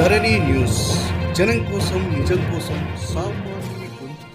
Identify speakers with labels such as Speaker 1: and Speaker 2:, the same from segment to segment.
Speaker 1: ధరణి news జనం కోసం నిజం కోసం సామాన్య గొంతుక.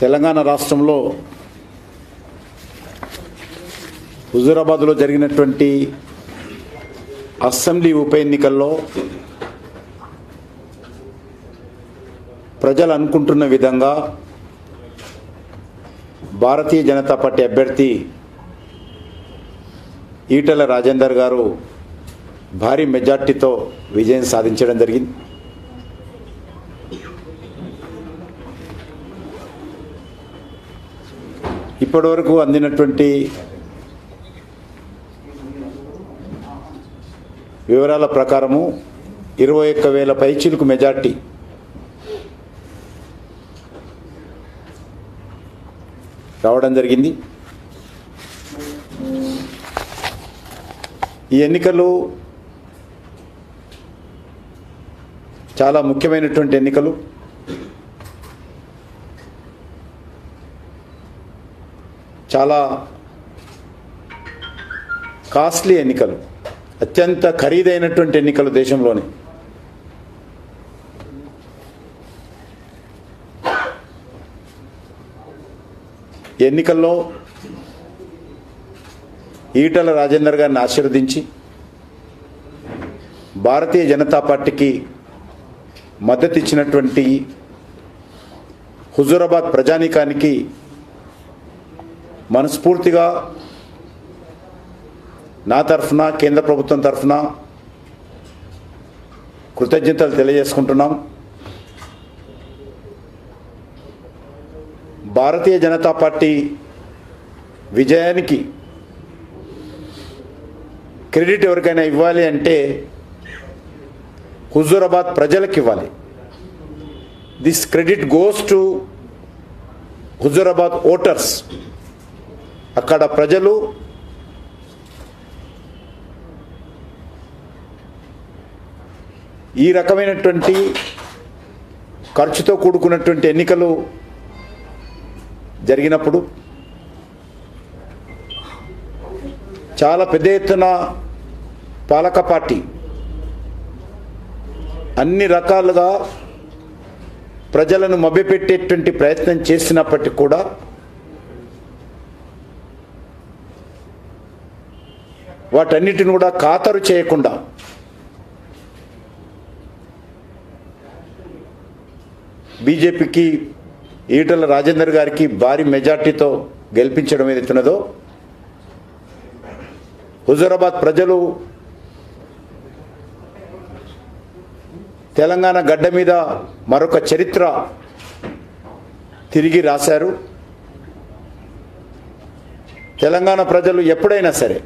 Speaker 2: తెలంగాణ రాష్ట్రంలో హుజూరాబాద్లో జరిగినటువంటి అసెంబ్లీ ఉప ఎన్నికల్లో ప్రజలు అనుకుంటున్న విధంగా భారతీయ జనతా పార్టీ అభ్యర్థి ఈటెల రాజేందర్ గారు భారీ మెజార్టీతో విజయం సాధించడం జరిగింది. ఇప్పటివరకు అందినటువంటి వివరాల ప్రకారము 21,000 పైచిలుకు మెజార్టీ రావడం జరిగింది. ఈ ఎన్నికలు చాలా ముఖ్యమైనటువంటి ఎన్నికలు. చాలా కాస్ట్లీ ఎన్నికలు, అత్యంత ఖరీదైనటువంటి ఎన్నికలు దేశంలోని. ఎన్నికల్లో ఈటెల రాజేందర్ గారిని ఆశీర్వదించి భారతీయ జనతా పార్టీకి మద్దతు ఇచ్చినటువంటి హుజూరాబాద్ ప్రజానీకానికి మనస్ఫూర్తిగా నా తరఫున, కేంద్ర ప్రభుత్వం తరఫున కృతజ్ఞతలు తెలియజేసుకుంటున్నాం. భారతీయ జనతా పార్టీ విజయానికి క్రెడిట్ ఎవరికైనా ఇవ్వాలి అంటే హుజూరాబాద్ ప్రజలకు ఇవ్వాలి. This credit goes to Huzurabad voters. అక్కడ ప్రజలు ఈ రకమైనటువంటి ఖర్చుతో కూడుకున్నటువంటి ఎన్నికలు జరిగినప్పుడు చాలా పెద్ద ఎత్తున పాలక పార్టీ అన్ని రకాలుగా ప్రజలను మభ్యపెట్టేటువంటి ప్రయత్నం చేసినప్పటికీ కూడా వాటన్నిటిని కూడా ఖాతరు చేయకుండా బీజేపీకి, ఈటెల రాజేందర్ గారికి భారీ మెజార్టీతో గెలిపించడం ఏదైతున్నదో, హుజూరాబాద్ ప్రజలు తెలంగాణ గడ్డ మీద మరొక చరిత్ర తిరిగి రాశారు. తెలంగాణ ప్రజలు ఎప్పుడైనా సరే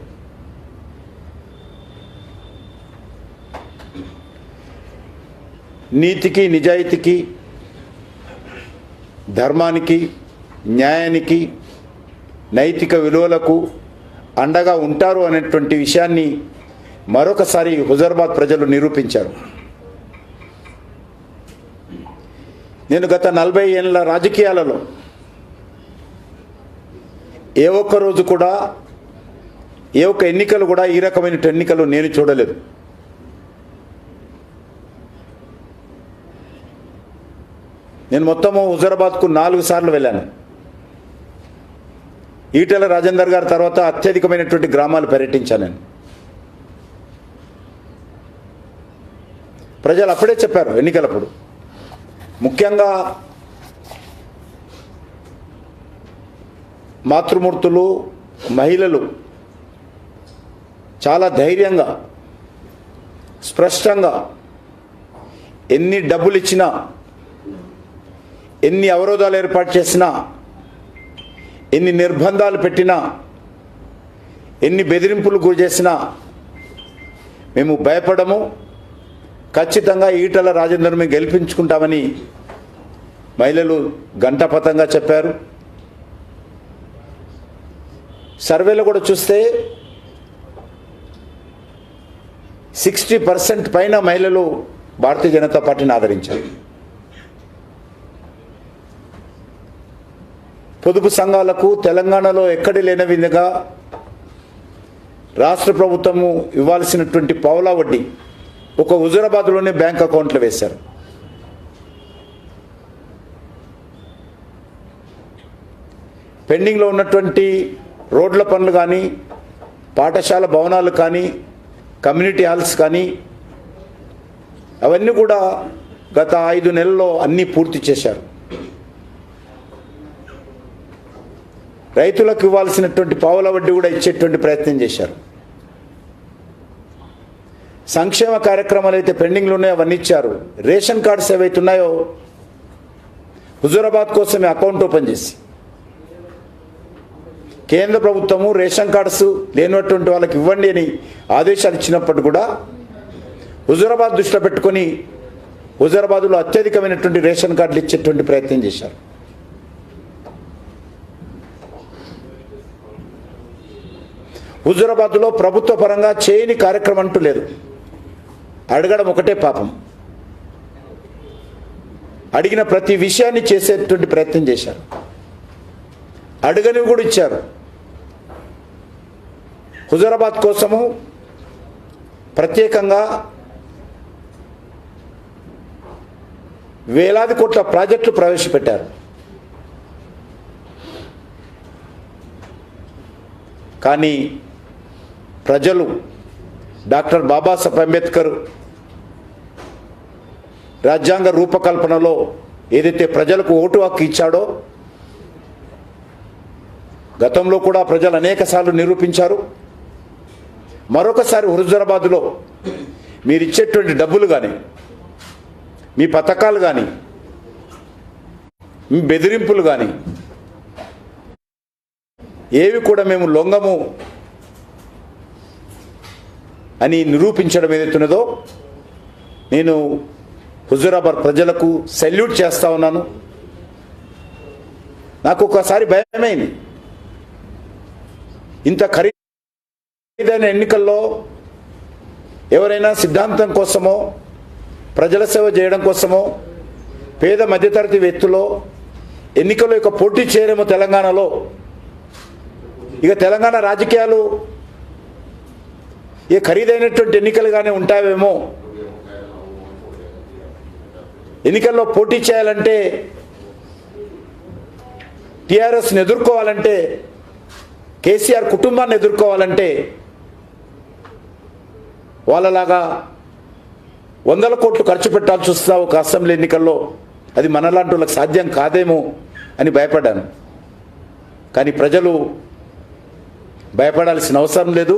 Speaker 2: నీతికి, నిజాయితీకి, ధర్మానికి, న్యాయానికి, నైతిక విలువలకు అండగా ఉంటారు అనేటువంటి విషయాన్ని మరొకసారి హుజూరాబాద్ ప్రజలు నిరూపించారు. నేను గత 40 ఏళ్ళ రాజకీయాలలో ఏ ఒక్క రోజు కూడా, ఏ ఒక్క ఎన్నికలు కూడా ఈ రకమైన ఎన్నికలు నేను చూడలేదు. నేను మొత్తము హుజూరాబాద్కు 4 సార్లు వెళ్ళాను. ఈటెల రాజేందర్ గారి తర్వాత అత్యధికమైనటువంటి గ్రామాలు పర్యటించాను నేను. ప్రజలు అప్పుడే చెప్పారు ఎన్నికలప్పుడు, ముఖ్యంగా మాతృమూర్తులు, మహిళలు చాలా ధైర్యంగా, స్పష్టంగా ఎన్ని డబ్బులు ఇచ్చినా, ఎన్ని అవరోధాలు ఏర్పాటు చేసినా, ఎన్ని నిర్బంధాలు పెట్టినా, ఎన్ని బెదిరింపులు గురి చేసినా మేము భయపడము, ఖచ్చితంగా ఈటెల రాజేందర్ని గెలిపించుకుంటామని మహిళలు ఘంటాపథంగా చెప్పారు. సర్వేలో కూడా చూస్తే 60% పైన మహిళలు భారతీయ జనతా పార్టీని ఆదరించారు. పొదుపు సంఘాలకు తెలంగాణలో ఎక్కడి లేని విధంగా రాష్ట్ర ప్రభుత్వము ఇవ్వాల్సినటువంటి పావలా వడ్డీ ఒక హుజూరాబాద్లోనే బ్యాంక్ అకౌంట్లో వేశారు. పెండింగ్లో ఉన్నటువంటి రోడ్ల పనులు కానీ, పాఠశాల భవనాలు కానీ, కమ్యూనిటీ హాల్స్ కానీ అవన్నీ కూడా గత 5 నెలల్లో అన్నీ పూర్తి చేశారు. రైతులకు ఇవ్వాల్సినటువంటి పావుల వడ్డీ కూడా ఇచ్చేటువంటి ప్రయత్నం చేశారు. సంక్షేమ కార్యక్రమాలు అయితే పెండింగ్లో ఉన్నాయో అవన్నీ ఇచ్చారు. రేషన్ కార్డ్స్ ఏవైతే ఉన్నాయో హుజూరాబాద్ కోసమే అకౌంట్ ఓపెన్ చేసి కేంద్ర ప్రభుత్వము రేషన్ కార్డ్స్ లేనటువంటి వాళ్ళకి ఇవ్వండి అని ఆదేశాలు ఇచ్చినప్పుడు కూడా హుజూరాబాద్ దృష్టిలో పెట్టుకొని హుజూరాబాద్లో అత్యధికమైనటువంటి రేషన్ కార్డులు ఇచ్చేటువంటి ప్రయత్నం చేశారు. హుజూరాబాద్లో ప్రభుత్వ పరంగా చేయని కార్యక్రమం అంటూ లేదు. అడగడం ఒకటే పాపం. అడిగిన ప్రతి విషయాన్ని చేసేటువంటి ప్రయత్నం చేశారు. అడగనివి కూడా ఇచ్చారు. హుజూరాబాద్ కోసము ప్రత్యేకంగా వేలాది కోట్ల ప్రాజెక్టులు ప్రవేశపెట్టారు. కానీ ప్రజలు డాక్టర్ బాబాసాహెబ్ అంబేద్కర్ రాజ్యాంగ రూపకల్పనలో ఏదైతే ప్రజలకు ఓటు హక్కు ఇచ్చాడో గతంలో కూడా ప్రజలు అనేకసార్లు నిరూపించారు. మరొకసారి హుజూరాబాద్లో మీరు ఇచ్చేటువంటి డబ్బులు కానీ, మీ పథకాలు కానీ, మీ బెదిరింపులు కానీ ఏవి కూడా మేము లొంగము అని నిరూపించడం ఏదైతున్నదో నేను హుజూరాబాద్ ప్రజలకు సెల్యూట్ చేస్తా ఉన్నాను. నాకు ఒకసారి భయమైంది. ఇంత ఖరీదైన ఎన్నికల్లో ఎవరైనా సిద్ధాంతం కోసమో, ప్రజల సేవ చేయడం కోసమో, పేద మధ్యతరగతి వ్యక్తులో ఎన్నికల్లో ఇక పోటీ చేయరేమో తెలంగాణలో. ఇక తెలంగాణ రాజకీయాలు ఏ ఖరీదైనటువంటి ఎన్నికలుగానే ఉంటాయేమో. ఎన్నికల్లో పోటీ చేయాలంటే, టీఆర్ఎస్ని ఎదుర్కోవాలంటే, కేసీఆర్ కుటుంబాన్ని ఎదుర్కోవాలంటే వాళ్ళలాగా 100 కోట్లు ఖర్చు పెట్టాల్సి వస్తా ఒక అసెంబ్లీ ఎన్నికల్లో. అది మనలాంటి వాళ్ళకి సాధ్యం కాదేమో అని భయపడ్డాను. కానీ ప్రజలు భయపడాల్సిన అవసరం లేదు.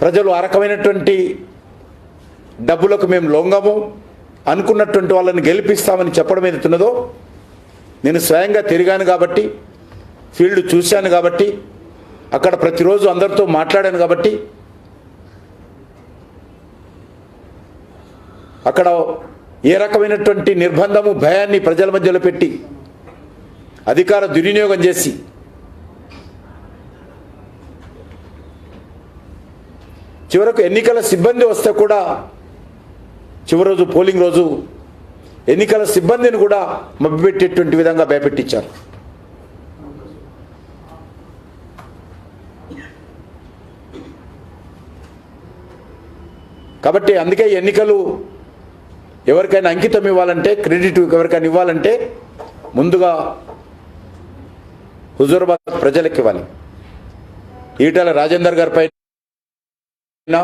Speaker 2: ప్రజలు ఆ రకమైనటువంటి డబ్బులకు మేము లొంగము, అనుకున్నటువంటి వాళ్ళని గెలిపిస్తామని చెప్పడం ఏదైతున్నదో నేను స్వయంగా తిరిగాను కాబట్టి, ఫీల్డ్ చూశాను కాబట్టి, అక్కడ ప్రతిరోజు అందరితో మాట్లాడాను కాబట్టి అక్కడ ఏ రకమైనటువంటి నిర్బంధము, భయాన్ని ప్రజల మధ్యలో పెట్టి అధికార దుర్వినియోగం చేసి చివరకు ఎన్నికల సిబ్బంది వస్తే కూడా చివరి రోజు పోలింగ్ రోజు ఎన్నికల సిబ్బందిని కూడా మభ్యపెట్టేటువంటి విధంగా భయపెట్టించారు. కాబట్టి అందుకే ఎన్నికలు ఎవరికైనా అంకితం ఇవ్వాలంటే, క్రెడిట్ ఎవరికైనా ఇవ్వాలంటే ముందుగా హుజూరాబాద్ ప్రజలకు ఇవ్వాలి. ఈటెల రాజేందర్ గారి పైన,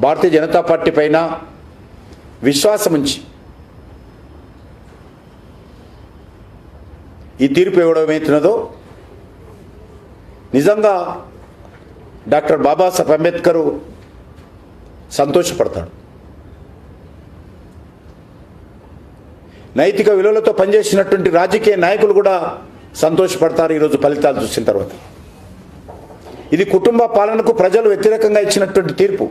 Speaker 2: భారతీయ జనతా పార్టీ పైన విశ్వాసం ఉంచి ఈ తీర్పు ఇవ్వడం ఏమవుతున్నదో నిజంగా డాక్టర్ బాబాసాహెబ్ అంబేద్కర్ సంతోషపడతాడు. నైతిక విలువలతో పనిచేసినటువంటి రాజకీయ నాయకులు కూడా సంతోషపడతారు ఈరోజు ఫలితాలు చూసిన తర్వాత. ఇది కుటుంబ పాలనకు ప్రజలు వ్యతిరేకంగా ఇచ్చినటువంటి తీర్పు.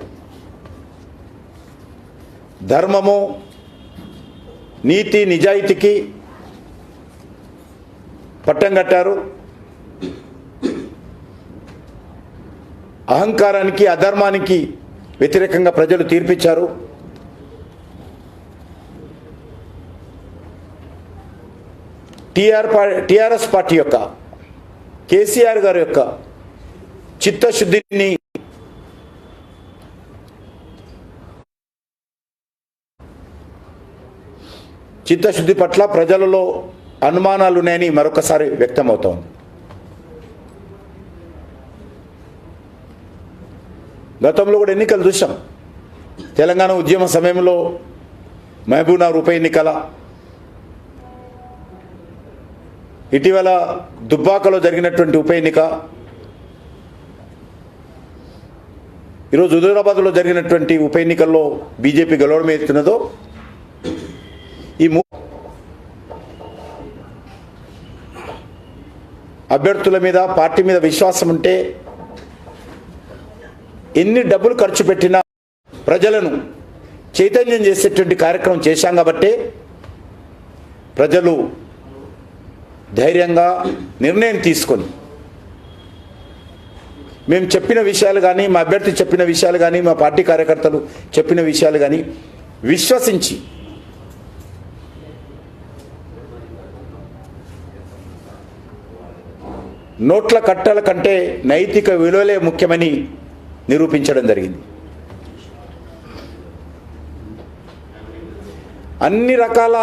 Speaker 2: ధర్మము, నీతి, నిజాయితీకి పట్టం కట్టారు. అహంకారానికి, అధర్మానికి వ్యతిరేకంగా ప్రజలు తీర్పిచ్చారు. టిఆర్ఎస్ పార్టీ యొక్క కేసీఆర్ గారి యొక్క చిత్తశుద్ధి పట్ల ప్రజలలో అనుమానాలు ఉన్నాయని మరొకసారి వ్యక్తమవుతోంది. గతంలో కూడా ఎన్నికలు చూసాం. తెలంగాణ ఉద్యమ సమయంలో మహబూబ్నగర్ ఉప ఎన్నికల, ఇటీవల దుబ్బాకలో జరిగినటువంటి ఉప ఎన్నిక, ఈరోజు హుజూరాబాద్లో జరిగినటువంటి ఉప ఎన్నికల్లో బీజేపీ గెలవడం ఎత్తున్నదో ఈ అభ్యర్థుల మీద పార్టీ మీద విశ్వాసం ఉంటే ఎన్ని డబ్బులు ఖర్చు పెట్టినా ప్రజలను చైతన్యం చేసేటువంటి కార్యక్రమం చేశాం కాబట్టి ప్రజలు ధైర్యంగా నిర్ణయం తీసుకొని మేము చెప్పిన విషయాలు కానీ, మా అభ్యర్థి చెప్పిన విషయాలు కానీ, మా పార్టీ కార్యకర్తలు చెప్పిన విషయాలు కానీ విశ్వసించి నోట్ల కట్టల కంటే నైతిక విలువలే ముఖ్యమని నిరూపించడం జరిగింది. అన్ని రకాల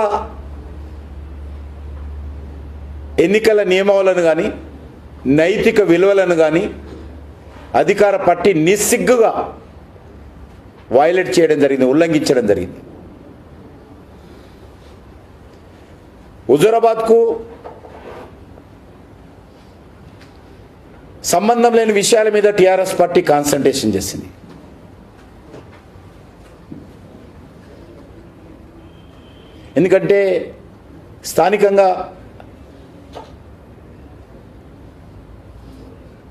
Speaker 2: ఎన్నికల నియమావళిని కానీ, నైతిక విలువలను కానీ అధికార పార్టీ నిస్సిగ్గుగా వైలేట్ చేయడం జరిగింది, ఉల్లంఘించడం జరిగింది. హుజూరాబాద్కు సంబంధం లేని విషయాల మీద టీఆర్ఎస్ పార్టీ కాన్సంట్రేషన్ చేసింది. ఎందుకంటే స్థానికంగా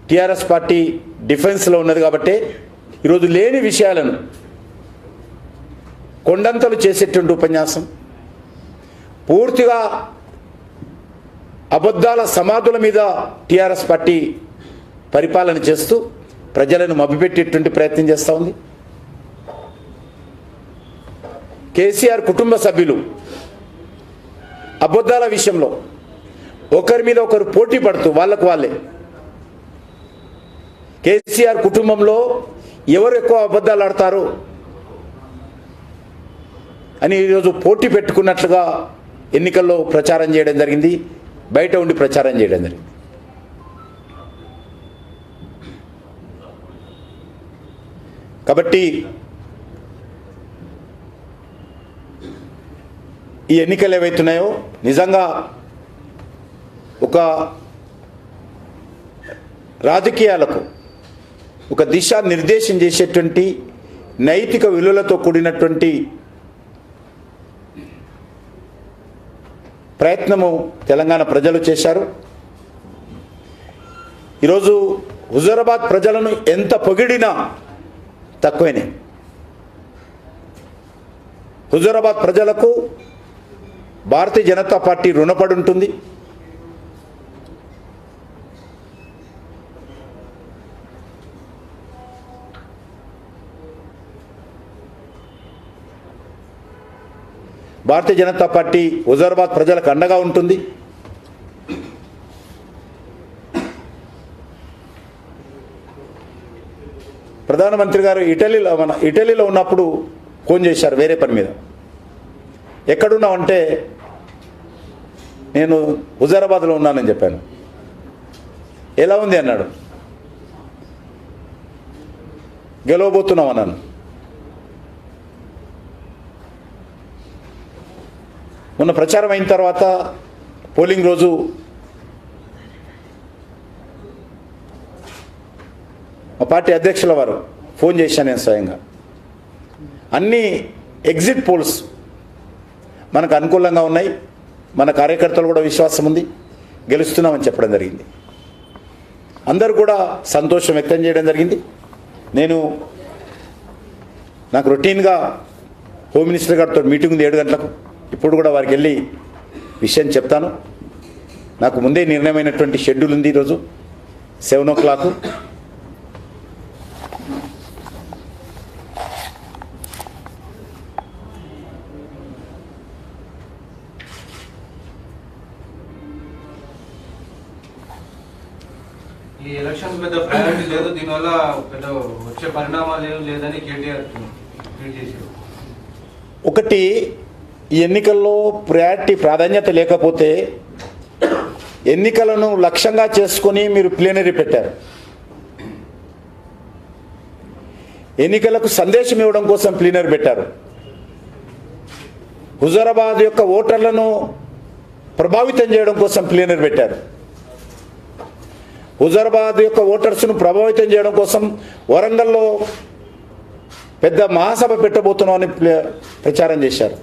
Speaker 2: టీఆర్ఎస్ పార్టీ డిఫెన్స్లో ఉన్నది కాబట్టి ఈరోజు లేని విషయాలను కొండంతలు చేసేటువంటి ఉపన్యాసం, పూర్తిగా అబద్ధాల సమాధుల మీద టీఆర్ఎస్ పార్టీ పరిపాలన చేస్తూ ప్రజలను మభ్యపెట్టేటువంటి ప్రయత్నం చేస్తూ ఉంది. కేసీఆర్ కుటుంబ సభ్యులు అబద్ధాల విషయంలో ఒకరి మీద ఒకరు పోటీ పడుతూ వాళ్ళకు వాళ్ళే, కేసీఆర్ కుటుంబంలో ఎవరు ఎక్కువ అబద్ధాలు ఆడతారు అని ఈరోజు పోటీ పెట్టుకున్నట్లుగా ఎన్నికల్లో ప్రచారం చేయడం జరిగింది, బయట ఉండి ప్రచారం చేయడం జరిగింది. కాబట్టి ఈ ఎన్నికలు ఏవైతున్నాయో నిజంగా ఒక రాజకీయాలకు ఒక దిశా నిర్దేశం చేసేటువంటి నైతిక విలువలతో కూడినటువంటి ప్రయత్నము తెలంగాణ ప్రజలు చేశారు. ఈరోజు హుజూరాబాద్ ప్రజలను ఎంత పొగిడినా తక్కువనే. హుజూరాబాద్ ప్రజలకు భారతీయ జనతా పార్టీ రుణపడి ఉంటుంది. భారతీయ జనతా పార్టీ హుజూరాబాద్ ప్రజలకు అండగా ఉంటుంది. ప్రధానమంత్రి గారు ఇటలీలో ఉన్నప్పుడు ఫోన్ చేశారు వేరే పని మీద. ఎక్కడున్నావంటే నేను హుజూరాబాద్లో ఉన్నానని చెప్పాను. ఎలా ఉంది అన్నాడు. గెలవబోతున్నాం అన్నాను. మొన్న ప్రచారం అయిన తర్వాత పోలింగ్ రోజు మా పార్టీ అధ్యక్షుల వారు ఫోన్ చేశాను నేను స్వయంగా. అన్ని ఎగ్జిట్ పోల్స్ మనకు అనుకూలంగా ఉన్నాయి, మన కార్యకర్తలు కూడా విశ్వాసం ఉంది, గెలుస్తున్నామని చెప్పడం జరిగింది. అందరూ కూడా సంతోషం వ్యక్తం చేయడం జరిగింది. నాకు రొటీన్గా హోమ్ మినిస్టర్ గారితో మీటింగ్ ఉంది 7 గంటలకు. ఇప్పుడు కూడా వారికి వెళ్ళి విషయం చెప్తాను. నాకు ముందే నిర్ణయమైనటువంటి షెడ్యూల్ ఉంది. ఈరోజు 7 o'clock.
Speaker 3: ఈ ఎలక్షన్స్ పెద్ద ప్రయారిటీ లేదు, దీనివల్ల పెద్ద వచ్చే పరిణామాలు ఏం లేదని కేటీఆర్ ట్వీట్ చేశారు.
Speaker 2: ఒకటి, ఈ ఎన్నికల్లో ప్రాధాన్యత లేకపోతే ఎన్నికలను లక్ష్యంగా చేసుకొని మీరు ప్లీనరీ పెట్టారు. ఎన్నికలకు సందేశం ఇవ్వడం కోసం ప్లీనరీ పెట్టారు. హుజూరాబాద్ యొక్క ఓటర్లను ప్రభావితం చేయడం కోసం ప్లీనరీ పెట్టారు. హుజూరాబాద్ యొక్క ఓటర్స్ను ప్రభావితం చేయడం కోసం వరంగల్లో పెద్ద మహాసభ పెట్టబోతున్నామని ప్రచారం చేశారు.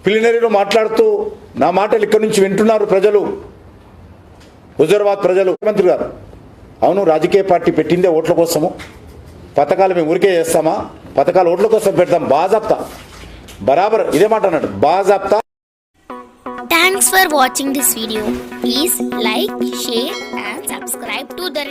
Speaker 2: ప్లీనరీలో మాట్లాడుతూ నా మాటలు ఇక్కడి నుంచి వింటున్నారు ప్రజలు, హుజూరాబాద్ ప్రజలు. ముఖ్యమంత్రి గారు, అవును రాజకీయ పార్టీ పెట్టిందే ఓట్ల కోసము, పథకాలు మేము ఊరికే చేస్తామా, పథకాలు ఓట్ల కోసం పెడతాం, బాజాప్తా, బరాబర్ ఇదే మాట అన్నాడు, బాజాప్తా.
Speaker 4: Thanks for watching this video. Please like, share and subscribe to the